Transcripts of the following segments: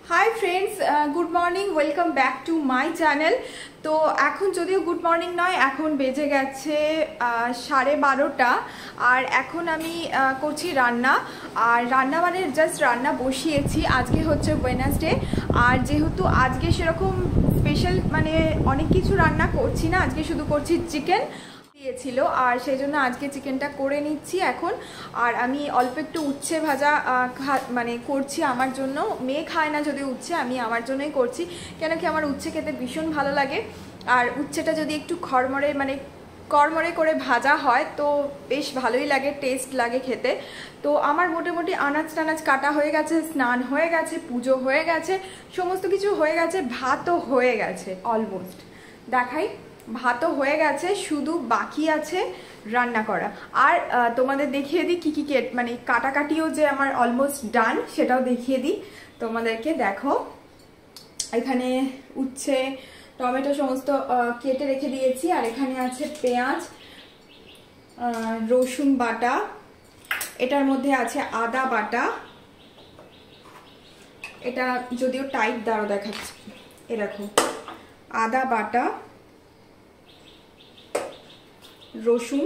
High friends good morning welcome back to my channel. तो এখন যদিও গুড মর্নিং নয়, এখন বেজে গেছে 12:30 আর এখন আমি করছি রান্না। আর রান্না মানে জাস্ট রান্না বসিয়েছি। আজকে হচ্ছে ওয়েডনেসডে, আর যেহেতু আজকে সেরকম স্পেশাল মানে অনেক কিছু রান্না করছি না, আজকে শুধু করছি চিকেন দিয়েছিল, আর সেই জন্য আজকে চিকেনটা করে নিচ্ছি এখন। আর আমি অল্প একটু উচ্ছে ভাজা মানে করছি আমার জন্য। মেয়ে খায় না যদি উচ্ছে, আমি আমার জন্যই করছি, কেন কি আমার উচ্ছে খেতে ভীষণ ভালো লাগে। আর উচ্ছেটা যদি একটু খড়মড়ে মানে কড়মড়ে করে ভাজা হয় তো বেশ ভালোই লাগে, টেস্ট লাগে খেতে। তো আমার মোটামুটি আনাজ টানাজ কাটা হয়ে গেছে, স্নান হয়ে গেছে, পুজো হয়ে গেছে, সমস্ত কিছু হয়ে গেছে, ভাতও হয়ে গেছে অলমোস্ট। দেখাই, ভাতও হয়ে গেছে, শুধু বাকি আছে রান্না করা। আর তোমাদের দেখিয়ে দিই কী কী মানে কাটাকাটিও যে আমার অলমোস্ট ডান, সেটাও দেখিয়ে দিই তোমাদেরকে। দেখো এখানে উচ্ছে টমেটো সমস্ত কেটে রেখে দিয়েছি, আর এখানে আছে পেঁয়াজ, রসুন বাটা, এটার মধ্যে আছে আদা বাটা, এটা যদিও টাইট দাঁড়ো দেখাচ্ছি, এ দেখো আদা বাটা, রসুন,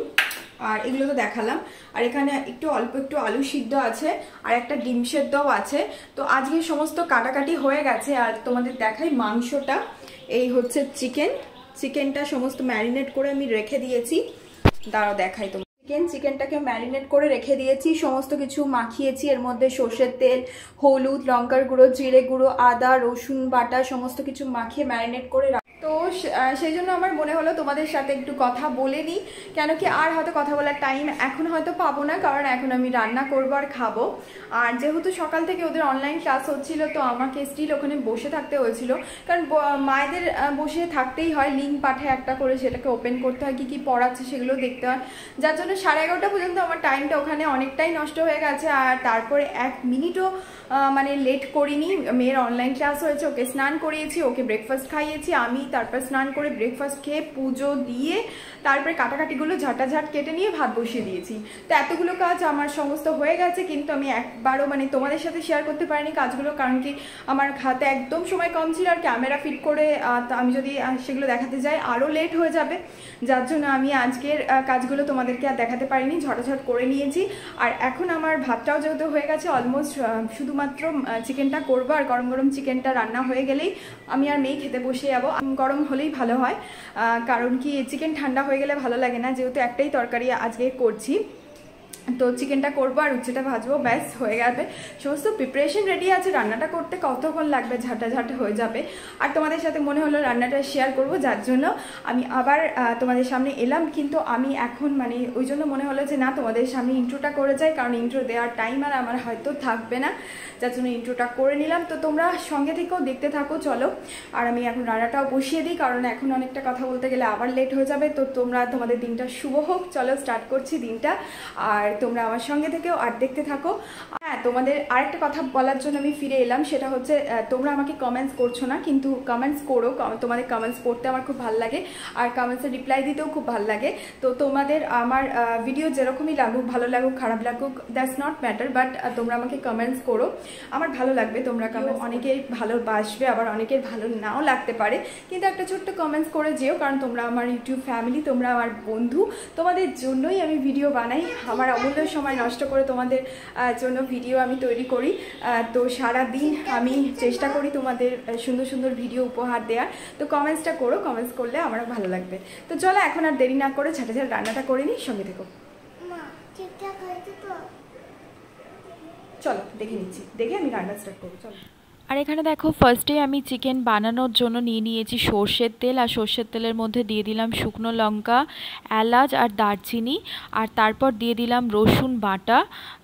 আর এগুলো তো দেখালাম। আর এখানে একটু অল্প একটু আলু সিদ্ধ আছে, আর একটা ডিম সেদ্ধও আছে। তো আজকে সমস্ত কাটাকাটি হয়ে গেছে। আর তোমাদের দেখাই মাংসটা, এই হচ্ছে চিকেনটা সমস্ত ম্যারিনেট করে আমি রেখে দিয়েছি। দাঁড়াও দেখাই তোমার। চিকেনটাকে ম্যারিনেট করে রেখে দিয়েছি, সমস্ত কিছু মাখিয়েছি। এর মধ্যে সর্ষের তেল, হলুদ, লঙ্কার গুঁড়ো, জিরে গুঁড়ো, আদা, রসুন বাটা সমস্ত কিছু মাখিয়ে ম্যারিনেট করে তো সেই জন্য আমার মনে হলো তোমাদের সাথে একটু কথা বলে নিই, কেন কি আর হয়তো কথা বলার টাইম এখন হয়তো পাবো না, কারণ এখন আমি রান্না করবো আর খাবো। আর যেহেতু সকাল থেকে ওদের অনলাইন ক্লাস হচ্ছিল, তো আমাকে স্টিল ওখানে বসে থাকতে হয়েছিল, কারণ মায়েদের বসে থাকতেই হয়। লিঙ্ক পাঠায় একটা করে, সেটাকে ওপেন করতে হয়, কী কী পড়াচ্ছে সেগুলো দেখতে হয়, যার জন্য 11:30 পর্যন্ত আমার টাইমটা ওখানে অনেকটাই নষ্ট হয়ে গেছে। আর তারপরে 1 মিনিটও মানে লেট করিনি। মেয়ের অনলাইন ক্লাস হয়েছে, ওকে স্নান করিয়েছি, ওকে ব্রেকফাস্ট খাইয়েছি, আমি তারপর স্নান করে ব্রেকফাস্ট খেয়ে পুজো দিয়ে তারপরে কাটাকাটিগুলো ঝাঁটাঝাট কেটে নিয়ে ভাত বসিয়ে দিয়েছি। তো এতগুলো কাজ আমার সমস্ত হয়ে গেছে, কিন্তু আমি একবারও মানে তোমাদের সাথে শেয়ার করতে পারিনি কাজগুলো, কারণ কি আমার হাতে একদম সময় কম ছিল। আর ক্যামেরা ফিট করে আমি যদি সেগুলো দেখাতে যাই আরও লেট হয়ে যাবে, যার জন্য আমি আজকের কাজগুলো তোমাদেরকে আর দেখাতে পারিনি, ঝটাঝট করে নিয়েছি। আর এখন আমার ভাতটাও যেহেতু হয়ে গেছে অলমোস্ট, শুধুমাত্র চিকেনটা করবো। আর গরম গরম চিকেনটা রান্না হয়ে গেলেই আমি আর মেয়ে খেতে বসে যাবো। গরম হলেই ভালো হয়, কারণ কি চিকেন ঠান্ডা হয়ে গেলে ভালো লাগে না, যেহেতু একটাই তরকারি আজকে করছি। তো চিকেনটা করবো আর উচ্ছেটা ভাজবো, ব্যাস হয়ে যাবে। সমস্ত প্রিপারেশন রেডি আছে। রান্নাটা করতে কতক্ষণ লাগবে, ঝাঁটাঝাঁটা হয়ে যাবে। আর তোমাদের সাথে মনে হলো রান্নাটা শেয়ার করব, যার জন্য আমি আবার তোমাদের সামনে এলাম। কিন্তু আমি এখন মানে ওই জন্য মনে হলো যে না, তোমাদের সামনে ইন্ট্রোটা করে যাই, কারণ ইন্ট্রো দেওয়ার টাইম আর আমার হয়তো থাকবে না, যার জন্য ইন্ট্রোটা করে নিলাম। তো তোমরা সঙ্গে থেকেও দেখতে থাকো, চলো। আর আমি এখন রান্নাটাও বসিয়ে দিই, কারণ এখন অনেকটা কথা বলতে গেলে আবার লেট হয়ে যাবে। তো তোমাদের দিনটা শুভ হোক, চলো স্টার্ট করছি দিনটা। আর তোমরা আমার সঙ্গে থেকেও আর দেখতে থাকো। হ্যাঁ, তোমাদের আরেকটা কথা বলার জন্য আমি ফিরে এলাম, সেটা হচ্ছে তোমরা আমাকে কমেন্টস করছো না, কিন্তু কমেন্টস করো। তোমাদের কমেন্টস পড়তে আমার খুব ভালো লাগে, আর কমেন্টসের রিপ্লাই দিতেও খুব ভালো লাগে। তো তোমাদের আমার ভিডিও যেরকমই লাগুক, ভালো লাগুক খারাপ লাগুক, দ্যাটস নট ম্যাটার, বাট তোমরা আমাকে কমেন্টস করো, আমার ভালো লাগবে। তোমরা কমেন্টস অনেকেই ভালোবাসবে, আবার অনেকের ভালো নাও লাগতে পারে, কিন্তু একটা ছোট্ট কমেন্টস করে যেও, কারণ তোমরা আমার ইউটিউব ফ্যামিলি, তোমরা আমার বন্ধু, তোমাদের জন্যই আমি ভিডিও বানাই। আমার অমূল্য সময় নষ্ট করে তোমাদের জন্য ভিডিও আমি তৈরি করি। তো সারা দিন আমি চেষ্টা করি তোমাদের সুন্দর সুন্দর ভিডিও উপহার দেওয়ার। তো কমেন্টসটা করো, কমেন্টস করলে আমারও ভালো লাগবে। তো চলো এখন আর দেরি না করে ঝাঁটাঝাট রান্নাটা করে নিই, সঙ্গে থেকো। চলো দেখে নিচ্ছি, দেখে আমি রান্না স্টার্ট করবো, চলো। আর এখানে দেখো ফার্স্টে আমি চিকেন বানানোর জন্য নিয়েছি সর্ষের তেল, আর সর্ষের তেলের মধ্যে দিয়ে দিলাম শুকনো লঙ্কা, এলাচ আর দারচিনি, আর তারপর দিয়ে দিলাম রসুন বাটা।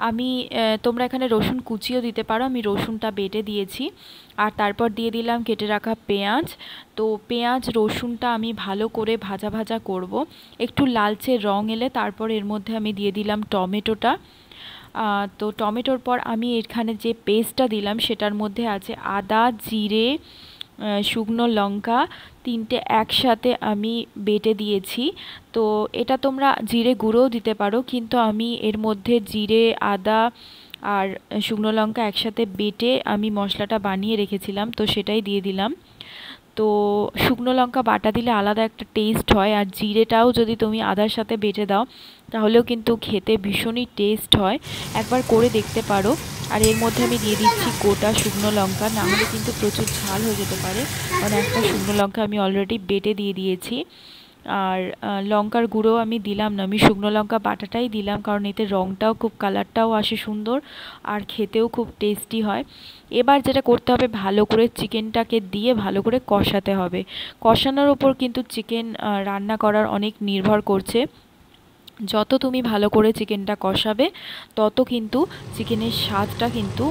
আমি তোমরা এখানে রসুন কুচিও দিতে পারো, আমি রসুনটা বেটে দিয়েছি। আর তারপর দিয়ে দিলাম কেটে রাখা পেঁয়াজ। তো পেঁয়াজ রসুনটা আমি ভালো করে ভাজা ভাজা করব, একটু লালচে রং এলে তারপর এর মধ্যে আমি দিয়ে দিলাম টমেটোটা। তো টমেটোর পর আমি এখানে যে পেস্টটা দিলাম সেটার মধ্যে আছে আদা, জিরে, শুকনো লঙ্কা 3টে একসাথে আমি বেটে দিয়েছি। তো এটা তোমরা জিরে গুঁড়োও দিতে পারো, কিন্তু আমি এর মধ্যে জিরে, আদা আর শুকনো লঙ্কা একসাথে বেটে আমি মশলাটা বানিয়ে রেখেছিলাম, তো সেটাই দিয়ে দিলাম। তো শুকনো লঙ্কা বাটা দিলে আলাদা একটা টেস্ট হয়, আর জিরেটাও যদি তুমি আদার সাথে বেটে দাও তাহলেও কিন্তু খেতে ভীষণই টেস্ট হয়, একবার করে দেখতে পারো। আর এর মধ্যে আমি দিয়ে দিচ্ছি গোটা শুকনো লঙ্কা, না হলে কিন্তু প্রচুর ঝাল হয়ে যেতে পারে, কারণ একটা শুকনো লঙ্কা আমি অলরেডি বেটে দিয়ে দিয়েছি। আর লঙ্কার গুঁড়ো আমি দিলাম না, আমি শুকনো লঙ্কা বাটাটাই দিলাম, কারণ এতে রঙটাও খুব, কালারটাও আসে সুন্দর, আর খেতেও খুব টেস্টি হয়। এবার যেটা করতে হবে, ভালো করে চিকেনটাকে দিয়ে ভালো করে কষাতে হবে। কষানোর ওপর কিন্তু চিকেন রান্না করার অনেক নির্ভর করছে। যত তুমি ভালো করে চিকেনটা কষাবে তত কিন্তু চিকেনের স্বাদটা কিন্তু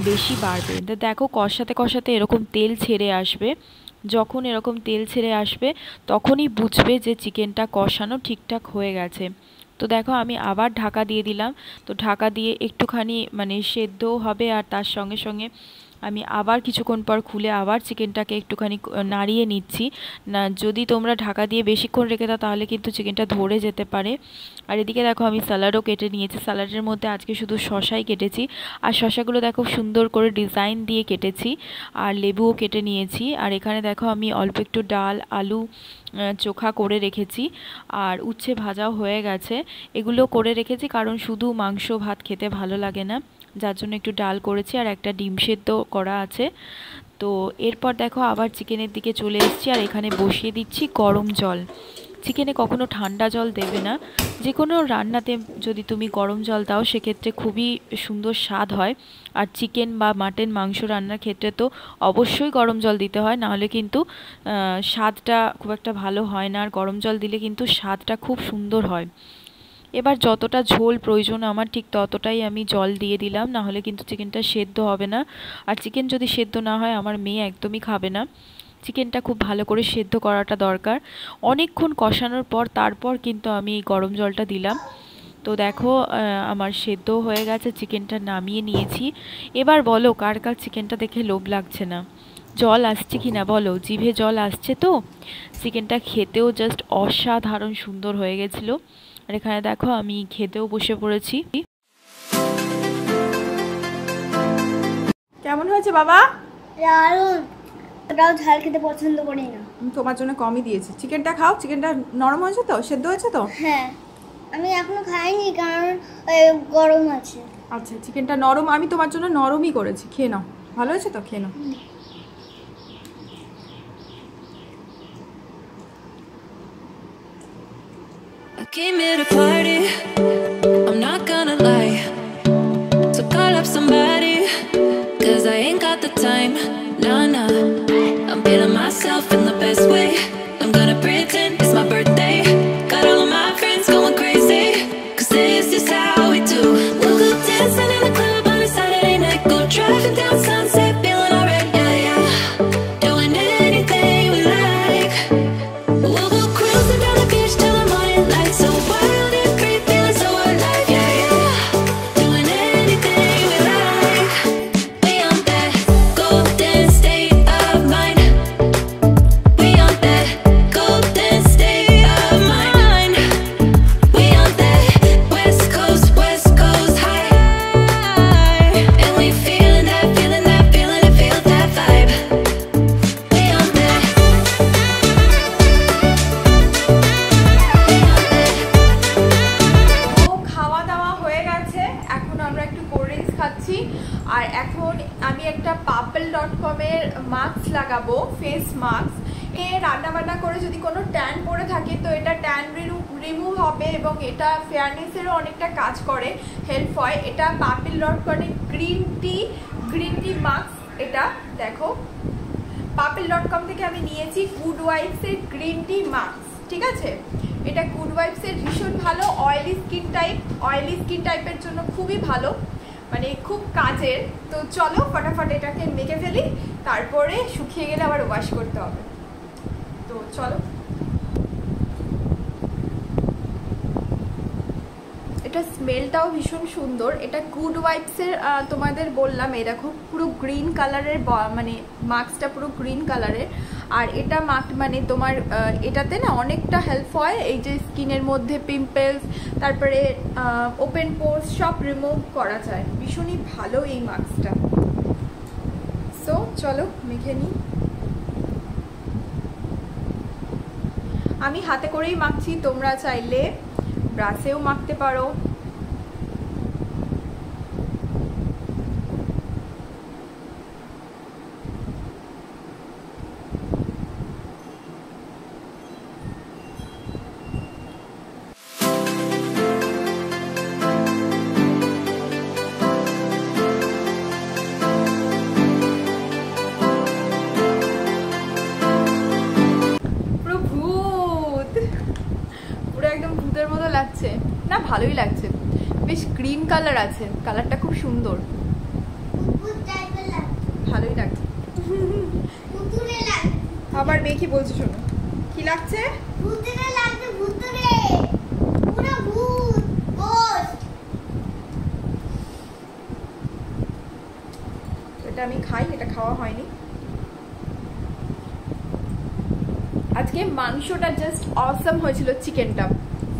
বেশি বাড়বে। তো দেখো কষাতে কষাতে এরকম তেল ছেড়ে আসবে, যখন এরকম তেল ছেড়ে আসবে তখনই বুঝবে যে চিকেনটা কষানো ঠিকঠাক হয়ে গেছে। তো দেখো আমি আবার ঢাকা দিয়ে দিলাম, তো ঢাকা দিয়ে একটুখানি মানে সেদ্ধও হবে, আর তার সঙ্গে সঙ্গে আমি আবার কিছুক্ষণ পর খুলে আবার চিকেনটাকে একটুখানি নাড়িয়ে নিচ্ছি। না, যদি তোমরা ঢাকা দিয়ে বেশিক্ষণ রেখে দাও তাহলে কিন্তু চিকেনটা ধরে যেতে পারে। আর এদিকে দেখো আমি স্যালাডও কেটে নিয়েছি, স্যালাডের মধ্যে আজকে শুধু শশাই কেটেছি, আর শশাগুলো দেখো সুন্দর করে ডিজাইন দিয়ে কেটেছি, আর লেবুও কেটে নিয়েছি। আর এখানে দেখো আমি অল্প একটু ডাল, আলু চোখা করে রেখেছি, আর উচ্ছে ভাজাও হয়ে গেছে। এগুলো করে রেখেছি কারণ শুধু মাংস ভাত খেতে ভালো লাগে না, যার জন্য একটু ডাল করেছি, আর একটা ডিম সেদ্ধ করা আছে। তো এরপর দেখো আবার চিকেনের দিকে চলে এসেছি, আর এখানে বসিয়ে দিচ্ছি গরম জল। চিকেনে কখনো ঠান্ডা জল দেবে না, যে কোনো রান্নাতে যদি তুমি গরম জল দাও সেক্ষেত্রে খুবই সুন্দর স্বাদ হয়। আর চিকেন বা মাটন মাংস রান্নার ক্ষেত্রে তো অবশ্যই গরম জল দিতে হয়, নাহলে কিন্তু স্বাদটা খুব একটা ভালো হয় না, আর গরম জল দিলে কিন্তু স্বাদটা খুব সুন্দর হয়। এবার যতটা ঝোল প্রয়োজন আমার ঠিক ততটাই আমি জল দিয়ে দিলাম, না হলে কিন্তু চিকেনটা সেদ্ধ হবে না। আর চিকেন যদি সেদ্ধ না হয় আমার মেয়ে একদমই খাবে না, চিকেনটা খুব ভালো করে সেদ্ধ করাটা দরকার। অনেকক্ষণ কষানোর পর তারপর কিন্তু আমি এই গরম জলটা দিলাম। তো দেখো আমার সেদ্ধ হয়ে গেছে, চিকেনটা নামিয়ে নিয়েছি। এবার বলো কার কার চিকেনটা দেখে লোভ লাগছে না? জল আসছে কি না বলো, জিভে জল আসছে তো? চিকেনটা খেতেও জাস্ট অসাধারণ সুন্দর হয়ে গেছিলো। আর এখানে দেখো আমি খেতেও বসে পড়েছি। কেমন হয়েছে বাবা? দারুণ। ওটাও ঝাল খেতে পছন্দ করি না। তোমার জন্য কমই দিয়েছি। চিকেনটা খাও, চিকেনটা নরম হয়েছে তো, সেদ্ধ হয়েছে তো? হ্যাঁ, আমি এখনো খাইনি কারণ গরম আছে। আচ্ছা, চিকেনটা নরম, আমি তোমার জন্য নরমই করেছি, খেয়ে নাও। ভালো হয়েছে তো, খেয়ে নাও। I came here to party, I'm not gonna lie. So call up somebody, cause I ain't got the time. Nah, nah, I'm feeling myself in the best way. I'm gonna pretend it's my birthday. Got all of my friends going crazy, cause this is how we do. We'll go dancing in the club on a Saturday night. Go driving down Sunset, feeling alright, yeah, yeah. Doing anything we like. We'll go cruising down the beach till the morning light. So wild and free, feeling so alive, yeah, yeah. Doing anything we like. We on that golden state of mind. We on that golden state of mind. We on that West Coast high. And we feeling that, feeling that, feeling it, feel that vibe. We on that. ও খাওয়া দাওয়া হয়ে গেছে, এখন আমরা একটু cold drinks খাচ্ছি। আর এখন আমি একটা pappel.com এর মাস্ক লাগাবো, ফেস মাস্ক। এ রান্না বান্না করে যদি কোনো ট্যান পড়ে থাকে তো এটা ট্যান রিমুভ হবে, এবং এটা ফেয়ারনেসেরও অনেকটা কাজ করে, হেল্প হয়। এটা pappel.com এর গ্রিন টি মাস্ক। এটা দেখো pappel.com থেকে আমি নিয়েছি গুড ওয়াইফস এর গ্রিন টি মাস্ক, ঠিক আছে? এটা গুড ওয়াইফস এর ভীষণ ভালো, অয়েলি স্কিন টাইপের জন্য খুবই ভালো, মানে খুব কাজের। তো চলো ফটাফট এটাকে মেখে ফেলি, তারপরে শুকিয়ে গেলে আবার ওয়াশ করতে হবে। তো চলো, এটা এটা স্মেলটাও ভীষণ সুন্দর। এটা গুড ওয়াইবসের, তোমাদের বললাম এই দেখো পুরো গ্রিন কালারের, মানে মাস্কটা পুরো গ্রিন কালারের। আর এটা মানে তোমার এটাতে না অনেকটা হেল্প হয়, এই যে স্কিনের মধ্যে পিম্পলস, তারপরে ওপেন পোর্স সব রিমুভ করা যায়। ভীষণই ভালো এই মাস্কটা। সো চলো মেখে নিই। আমি হাতে করেই মাখছি, তোমরা চাইলে ব্রাশেও মাখতে পারো। একদম ভূতের মতো লাগছে না, ভালোই লাগছে, বেশ গ্রিন কালার আছে, কালারটা খুব সুন্দর, ভালোই লাগছে। আবার মেয়ে কি বলছে শোনো, কি লাগছে? এটা আমি খাই, এটা খাওয়া হয়নি। আজকে মাংসটা জাস্ট অসম হয়েছিল, চিকেনটা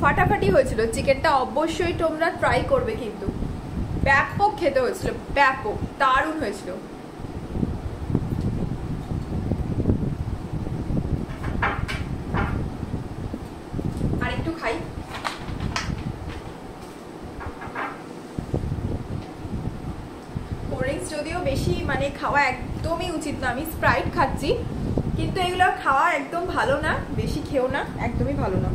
ফাটাফাটি হয়েছিল। চিকেনটা অবশ্যই তোমরা ট্রাই করবে, কিন্তু ব্যাপক খেতে হয়েছিল, ব্যাপক দারুণ হয়েছিল। আর একটু খাই। কোল্ড ড্রিঙ্কস যদিও বেশি মানে খাওয়া একদমই উচিত না, আমি স্প্রাইট খাচ্ছি, কিন্তু এগুলো খাওয়া একদম ভালো না, বেশি খেও না, একদমই ভালো না।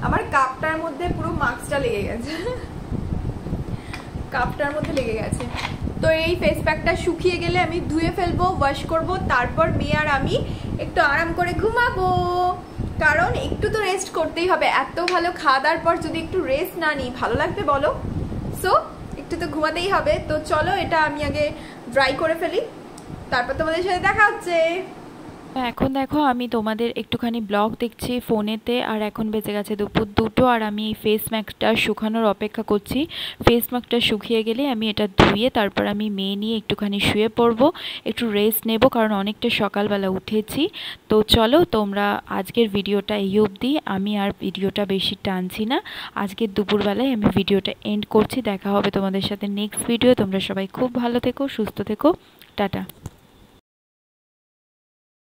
আমার কাপটার মধ্যে পুরো মাস্কটা লেগে গেছে, কাপটার মধ্যে লেগে গেছে। তো এই ফেস প্যাকটা শুকিয়ে গেলে আমি ধুয়ে ফেলবো, ওয়াশ করব, তারপর মেয়ে আর আমি একটু আরাম করে ঘুমাবো, কারণ একটু তো রেস্ট করতেই হবে। এত ভালো খাওয়া দাওয়ার পর যদি একটু রেস্ট না নিই ভালো লাগবে বলো? সো একটু তো ঘুমাতেই হবে। তো চলো এটা আমি আগে ড্রাই করে ফেলি, তারপর তোমাদের সাথে দেখা হচ্ছে। এখন দেখো আমি তোমাদের একটুখানি ব্লগ দেখছি ফোনেতে, আর এখন বেজে গেছে দুপুর 2টো, আর আমি এই ফেস ম্যাস্কটা শুকানোর অপেক্ষা করছি। ফেস ম্যাস্কটা শুকিয়ে গেলে আমি এটা ধুয়ে তারপর আমি মেয়ে নিয়ে একটুখানি শুয়ে পড়বো, একটু রেস্ট নেব, কারণ অনেকটা সকালবেলা উঠেছি। তো চলো তোমরা আজকের ভিডিওটা এই অবধি, আমি আর ভিডিওটা বেশি টানছি না। আজকের দুপুরবেলায় আমি ভিডিওটা এন্ড করছি। দেখা হবে তোমাদের সাথে নেক্সট ভিডিও। তোমরা সবাই খুব ভালো থেকো, সুস্থ থেকো, টাটা।